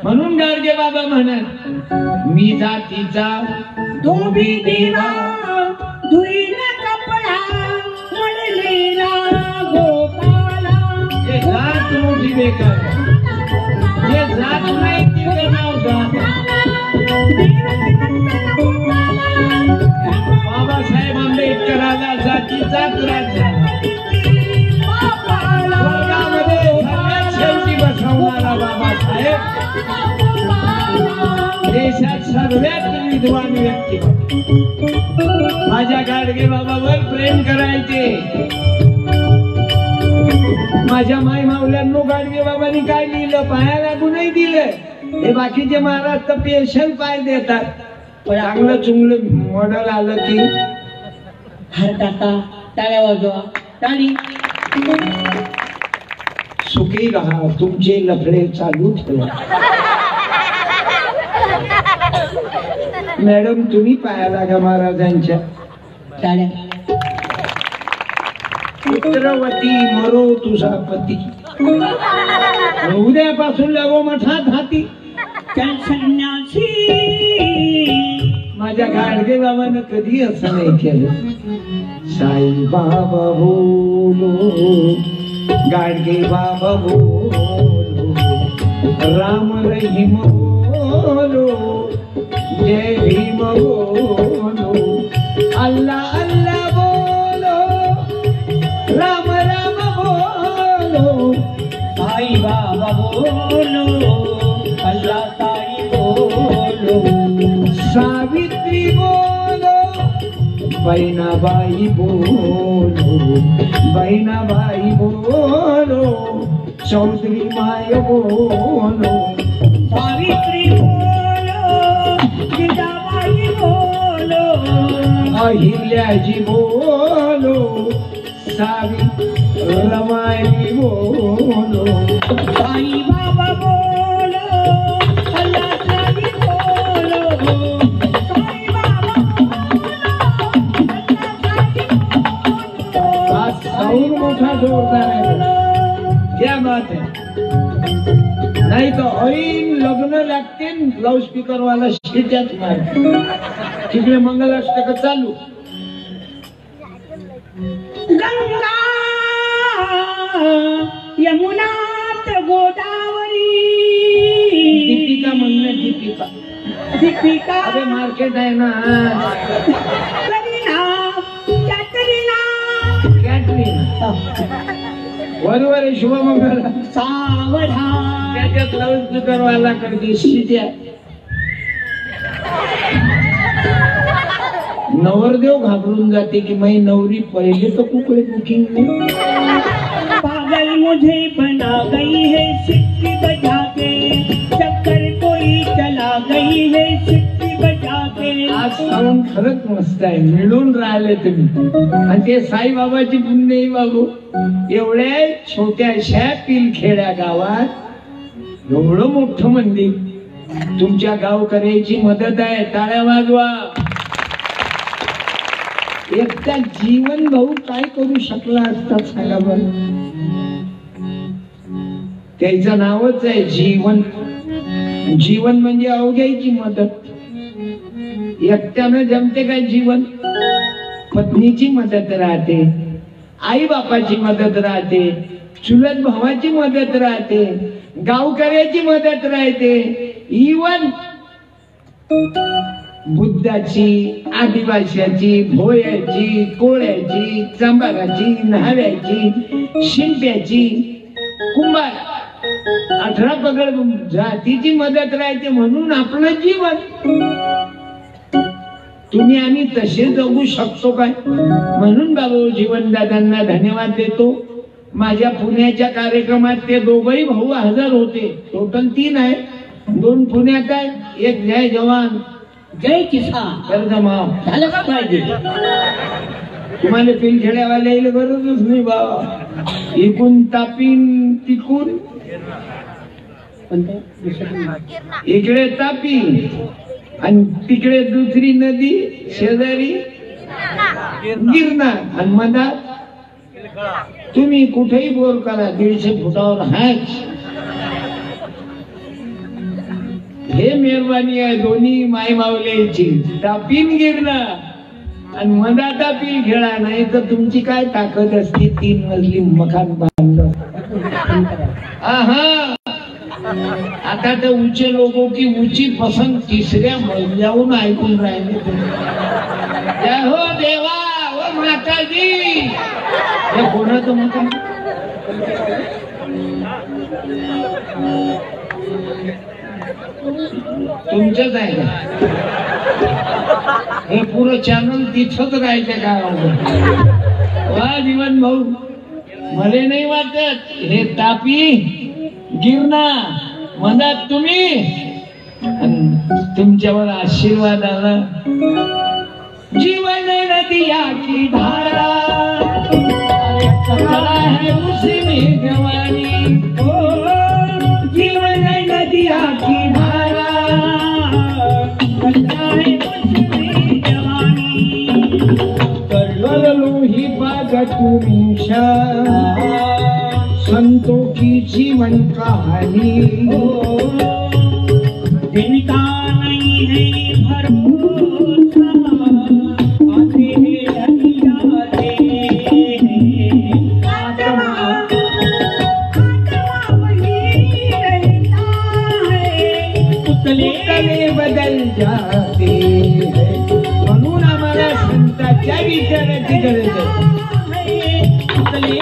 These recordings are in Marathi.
म्हणून गाडगे बाबा म्हणत, मी जातीचा धोबी देवा धुईन कपडा मळलेला गोपाला. हे जात मोठी बेकार, हे जात नाही ती नाव जात. बाबासाहेब आंबेडकरांना जातीचाच राज झाला. शेवटी बसवणारा बाबासाहेब देशात सर्वात विद्वान व्यक्ती. माझ्या गाडगे बाबावर प्रेम करायचे. माझ्या माई मावल्यांनो गाडगे बाबांनी काय लिहिलं, पाया लागू नाही दिलं. हे बाकीचे महाराज तर पेशल पाय देतात, पण चांगलं चुंगलं मॉडेल आलं की हर टाका, टाळ्या वाजवा, टाळी. सुखी राहा, तुमचे लफडे चालू ठेवा. मॅडम तुम्ही पाया लागा महाराजांच्या. टाळ्या. चित्रवती मरो तुझा पती, उद्यापासून लगो मठात हाती. संन्यासी माझ्या गाडगे बाबानं कधी असं नाही केलं. साई बाबा बोलो, गाडगे बाबा बोलो, राम रहीम बोलो, जय भीम बोलो, अल्लाह अल्लाह बोलो, राम राम बोलो, साई बाबा बोलो, अल्लाह साई बोलो, सावित्री बोलो, बहिणाबाई बोलो, बहिणाबाई बोलो, चौधरी माय बोलो, सावित्री बोलो, जिजाबाई बोलो, अहिल्याजी बोलो, रमाई बोलो, साई बाबा बोलो, अल्लाह साई बोलो, साई बाबा बोलो, आज साऊंड मोठा जोरदार है. क्या बात है. नहीं तो ऐन लग्न लागते लाउड स्पीकर वाला शिट्याच मार. तिकडे मंगलाष्टक चालू. गंगा यमुनात गोदावरी. दीपिका म्हणणे, दीपिका. दीपिका. अरे मार्केट आहे ना. करीना, कॅटरीना, कॅटरीना. बरोबर आहे. शुभमंगल. सावधान. त्याच्यात लाउड स्पीकर वाला करते शिट्या. नवरदेव घाबरून जाते की मैं नवरी पहले तो कुकड़े बुकिंग में. पागल मुझे बना गई है सिक्की बजा के, चक्कर कोई चला गई है सिक्की बजा के. आज साऊंड खरंच मस्त आहे. मिळून राहिले तुम्ही. आणि ते साईबाबाची पुण्य बाबू. एवढ्या छोट्याशा पिलखेड्या गावात एवढं मोठं मंदिर. तुमच्या गावकऱ्याची मदत आहे. टाळ्या वाजवा. एकटा जीवन भाऊ काय करू शकला असता सांगा बरं. त्याचं नावच आहे जीवन. जीवन म्हणजे अवघ्याची मदत. एकट्यानं जमते काय जीवन. पत्नीची मदत राहते, आई बापाची मदत राहते, चुलत भावाची मदत राहते, गावकऱ्याची मदत राहते, इवन बुद्धाची, आदिवासीची, भोयाची, कोळ्याची, चांबाराची, न्हाव्याची, शिंप्याची, कुंभार 18 पगड जातीची मदत राहते. म्हणून आपलं जीवन. तुम्ही आम्ही तसे जगू शकतो काय. म्हणून बाबू जीवनदादांना धन्यवाद देतो. माझ्या पुण्याच्या कार्यक्रमात ते दोघही भाऊ हजर होते. टोटल 3 आहे. 2 पुण्यात आहे, 1 जय जवान जय किसान. कर्ज माफ झालं का पाहिजे. तुम्हाला पिलखेड्यावाल्या येईल गरजच नाही बाबा. इकून तापीन तिकून इकडे तापी आणि तिकडे दुसरी नदी शेजारी गिरणार. आणि मधात तुम्ही कुठेही बोर करा 150 फुटावर हाच. हे मेहरबानी आहे दोन्ही माय मावलेची. तापीन गिरणं आणि मधाता पील खेळा, नाही तर तुमची काय ताकद असते 3 मजली मकान बांधलं. आता तर ऊंचे लोगों की ऊंची पसंत 3ऱ्या मजल्याहून ऐकून राहिले. जय हो देवा व माताजी. हे कोणाचं मकान? तुमचंच आहे का? हे पुरं चॅनल तिथंच राहायचं का? वा जीवन भाऊ, मला नाही वाटत हे तापी गिरणा मनात तुम्ही तुमच्यावर आशीर्वाद आला. जीवन नदिया की धारा कचरा है उसी में जवानी. जीवन नदिया की धारा कचरा है उसी में जवानी. कर लो ही बात तुमीशा संतों की जीवन कहानी. जिनका नहीं है भरोसा आते हैं लग जाते हैं. आत्मा वही रहता है, पुतले बदल जाते हैं. म्हणून आम्हाला संतांच्या विचाराची गरज आहे. पुतले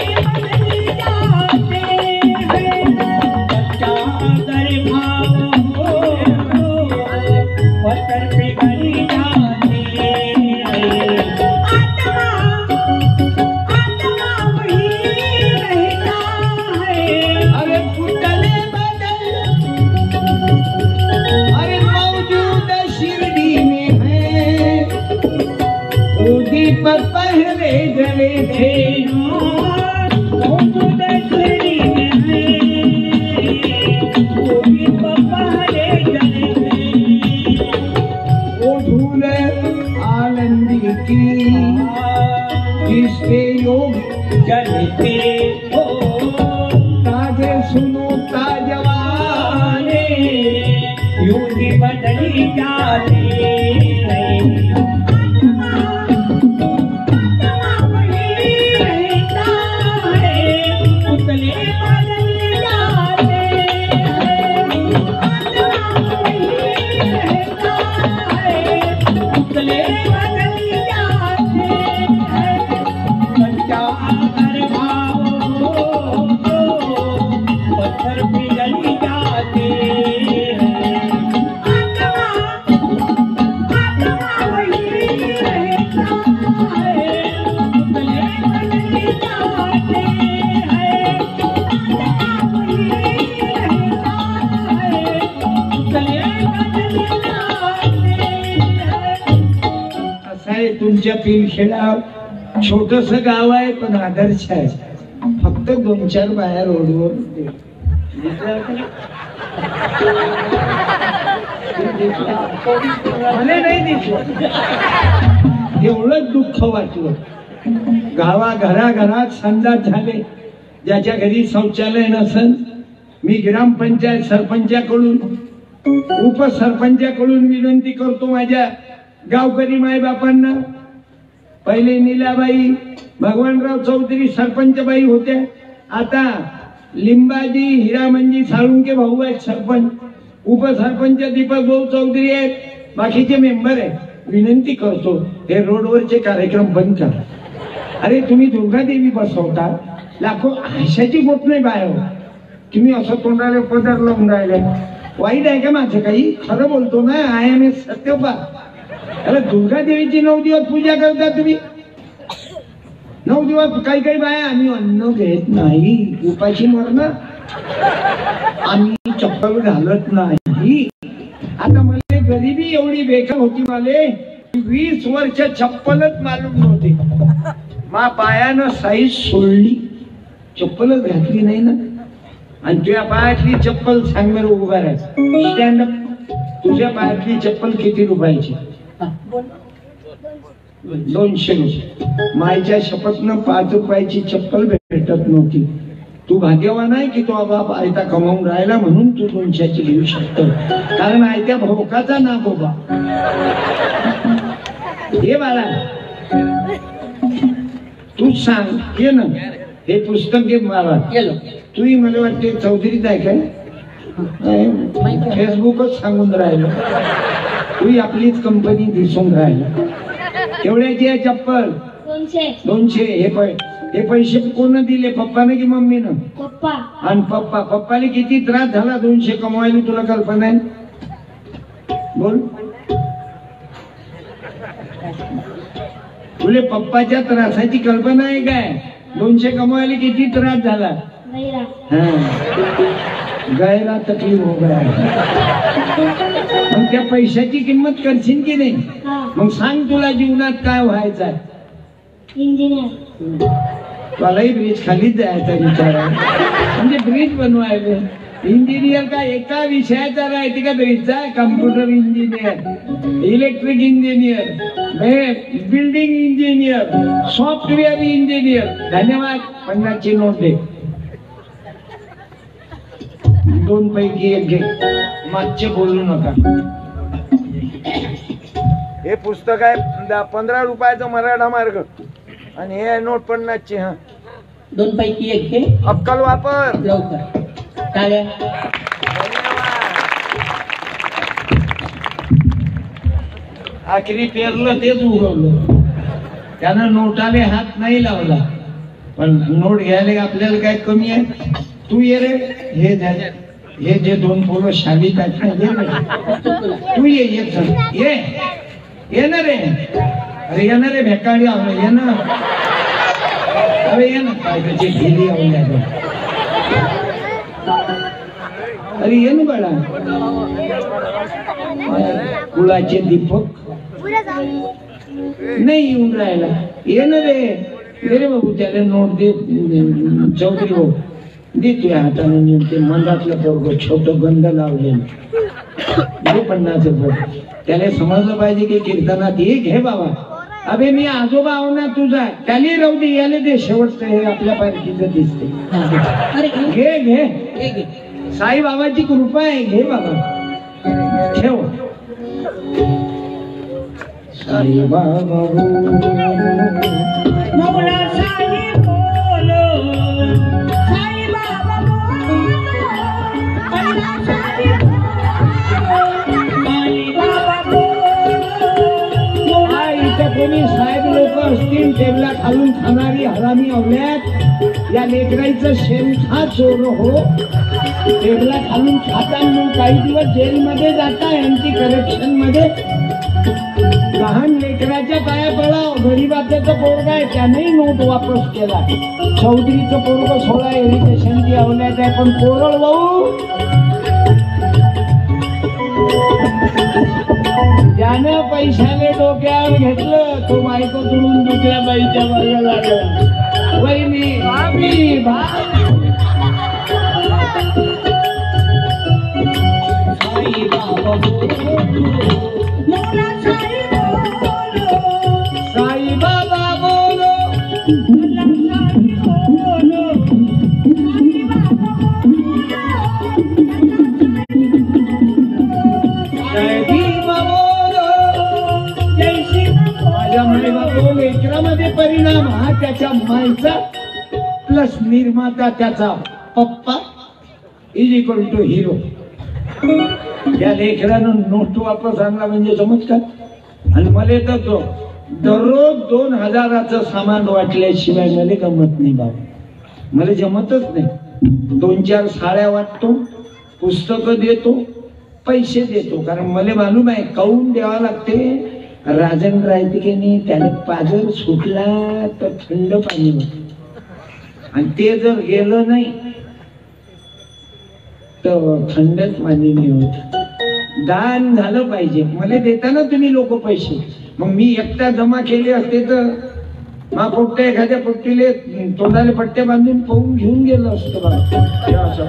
पहले जले थे वो धूल आनंदी की जिसके योग जलते हो. ताजे सुनो ताजवाने यूं ही बदली जाते हैं. तुमच्या पिलखेडा छोटस गाव आहे पण आदर्श आहे. फक्त 2-4 बाया रोडवर मला नाही दिसलं. एवढंच दुःख वाटलं. घराघरात संडास झाले. ज्याच्या घरी शौचालय नसेल, मी ग्रामपंचायत सरपंचाकडून उपसरपंचाकडून विनंती करतो माझ्या गावकरी माय बापांना. पहिले नीलाबाई भगवानराव चौधरी सरपंच बाई होत्या. आता लिंबाजी हिरामनजी साळुंके भाऊ आहेत सरपंच. उपसरपंच दीपक भाऊ चौधरी आहेत. बाकीचे मेंबर आहेत. विनंती करतो हे रोडवरचे कार्यक्रम बंद करा. अरे तुम्ही दुर्गादेवी बसवता, लाखो आशाची गोट नाही बाहेर. तुम्ही असं तोंडाला पदर लावून राहिले. वाईट आहे का माझं काही? खरं बोलतो ना. आय एम ए सत्यपा. अरे दुर्गा देवीची 9 दिवस पूजा करता तुम्ही. 9 दिवस काही बाया आम्ही अन्न घेत नाही, उपाशी मरणं, आम्ही चप्पल घालत नाही. आता मला गरिबी एवढी बेकार होती. मला 20 वर्ष चप्पलच मालूम नव्हते. मा पायानं साईज सोडली, चप्पलच घातली नाही ना. आणि तुझ्या पायातली चप्पल सांग बरं उभा राहायचं. Stand up. तुझ्या पायातली चप्पल किती रुपयाची? 200 रुपये. मायच्या शपथनं 5 रुपयाची चप्पल भेटत नव्हती. तू भाग्यवान आहे की तो बाप आयता कमावून राहिला म्हणून तू 200ची घेऊ शकतो, कारण आयत्या भोकाचा ना बाबा. हे बाळा तू सांग, ये ना हे पुस्तक घे मला. तूही मला वाटते चौधरीच आहे काय, फेसबुकच सांगून राहिलं. तू आपलीच कंपनी दिसून राहिला. केवढ्याची आहे चप्पल? 200. हे पैसे कोण दिले, पप्पाने की मम्मीनं? पप्पा. आणि पप्पाने किती त्रास झाला 200 कमवायला, तुला कल्पना आहे? बोल. तुले पप्पाच्या त्रासाची कल्पना आहे काय? 200 कमवायला किती त्रास झाला? गैरा तकलीफ हो गया. मग त्या पैशाची किंमत करशील की नाही? मग सांग तुला जीवनात काय व्हायचं आहे? इंजिनियर. तुलाही ब्रिज खालीच जायचा विचार आहे, म्हणजे ब्रिज बनवायला. इंजिनियर का एका विषयाचा राहते का ब्रिजचा? Computer engineer, electric engineer, building engineer, software engineer. धन्यवाद. 50ची नोट दे. 2 पैकी 1 घे, मागचे बोलू नका. हे पुस्तक आहे 15 रुपयाचा मराठा मार्ग, आणि हे नोट 50ची. हा 2 पैकी 1 घे, अक्कल वापर लवकर. टाळ्या. आखरी पेरलं तेच उगवलं. त्यानं नोटाले हात नाही लावला, पण नोट घ्यायला आपल्याला काय कमी आहे? तू ये रे, हे जे 2 पोरं शालीत आहेत ना, ये रे तू, ये ना रे. अरे ये ना रे भेकाळी आवलं, ये ना. अरे ये ना, काय त्याची ढिली आवल्या. अरे ये ना बाळा. कुळाचे दीपक नाही येऊन राहिला. ये ना रे. रे बाबू त्याला नोट दे. चौधरी भाऊ दे तुझ्या हाताने नेऊन. ते मंदातलं पोरग छोट गंध लावलेलं दे 50 रुपये. त्याला समजलं पाहिजे की कीर्तनात हे घे बाबा. अबे मी आजोबा आहो ना तुझा, त्याला राहू दे, याला दे. शेवटचं हे आपल्या पारखीचं दिसते. घे घे, साई बाबाची कृपा आहे. घे बाबा, ठेव. साई बाबा मौला साई बोलो, साई बाबा बोलो, मौला साई बोलो, साई बाबा बोलो. इथे कोणी साहेब लोक असतील टेबला खालून खाणारी हरामी अवल्यात, या लेकराईचं शेण खा चोर हो. टेबला खालून खाता म्हणून काही दिवस जेलमध्ये जाता अँटी करप्शन मध्ये. लहान लेकराच्या पाया पडाव. गरीबाचं पोरगा आहे, त्यानेही नोट वापस केला. चौधरीचं पोरग 16 एरिटेशनची अवल्यात आहे, पण कोरळ भाऊ ज्यानं पैशाने डोक्यावर घेतलं तो बायको सोडून दुसऱ्या बाईच्या मागे लागला. वहिनी भाभी साई बाबा बोलो, मौला साई बोलो, साई बाबा बोलो, मौला साई बोलो, साई बाबा बोलो, जय भीम बोलो, जय श्रीराम. माझ्या मायबापो लेकरामध्ये परिणाम हा त्याच्या मायचा प्लस निर्माता त्याचा पप्पा इज इक्वल टू हिरो. या लेकरानं नोट वापस आणला म्हणजे चमत्कार. आणि मला तर तो दररोज 2000चं सामान वाटल्याशिवाय मला गमत नाही बाबा. मला जमतच नाही. 2-4 साड्या वाटतो, पुस्तकं देतो, पैसे देतो, कारण मला मालूम आहे काऊन द्यावा लागते. राजन राहते की नाही, त्याने पाजर सुटला तर थंड पाणी होतं, आणि ते जर गेलं नाही तर थंडच पाणी नाही होत. दान झालं पाहिजे. मला देताना तुम्ही लोक पैसे, मग मी एकटा जमा केले असते तर मा पोट्ट्या एखाद्या पोट्टीले तोंडाले पट्ट्या बांधून पाहून घेऊन गेलो असतो बघा. असं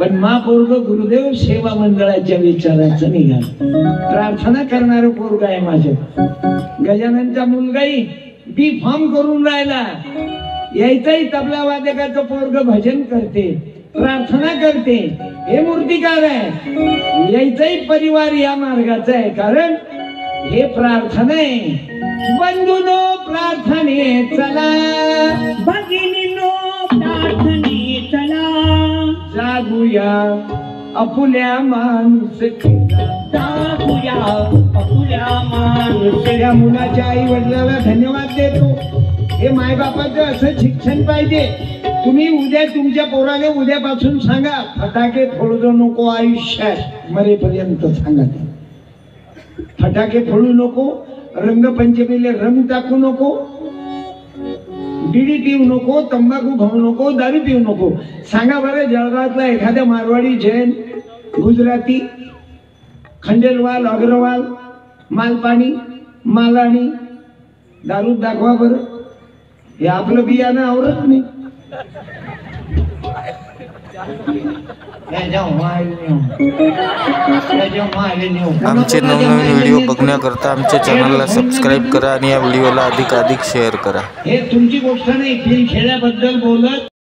पण महापौर्ग गुरुदेव सेवा मंडळाच्या विचाराचं निघाल. प्रार्थना करणारं पोरग आहे माझं. गजाननचा मुलगाही बी फॉर्म करून राहिला. यायचंही तबला वादकाचं पोरग भजन करते, प्रार्थना करते. हे मूर्तिकार आहे. यायचंही परिवार या मार्गाचा आहे. कारण हे प्रार्थना आहे. बंधुनो प्रार्थने चला, भगिनीनो प्रार्थने चला, जागूया आपुल्या माणुसकीला, जागूया आपुल्या माणुसकीला. या मुलाच्या आई वडिलाला धन्यवाद देतो. हे मायबापाचं असं शिक्षण पाहिजे. तुम्ही उद्या तुमच्या पोराने उद्यापासून सांगा, फटाके फोडू नको आयुष्यात मरेपर्यंत सांगा. फटाके फोडू नको, रंगपंचमीला रंग टाकू नको, बिडी पिऊ नको, तंबाखू खाऊ नको, दारू पिऊ नको. सांगा बरं, जळगावातला एखाद्या मारवाडी, जैन, गुजराती, खंडेलवाल, अग्रवाल, मालपाणी, मालाणी दारू दाखवा बरं. हे आपलं बियाणं आवडत नाही. आमचे नवनवीन व्हिडिओ बघण्याकरता आमच्या चॅनलला सबस्क्राईब करा आणि या व्हिडिओला अधिकाधिक शेअर करा. हे तुमची गोष्ट नाही. खेळाबद्दल बोलत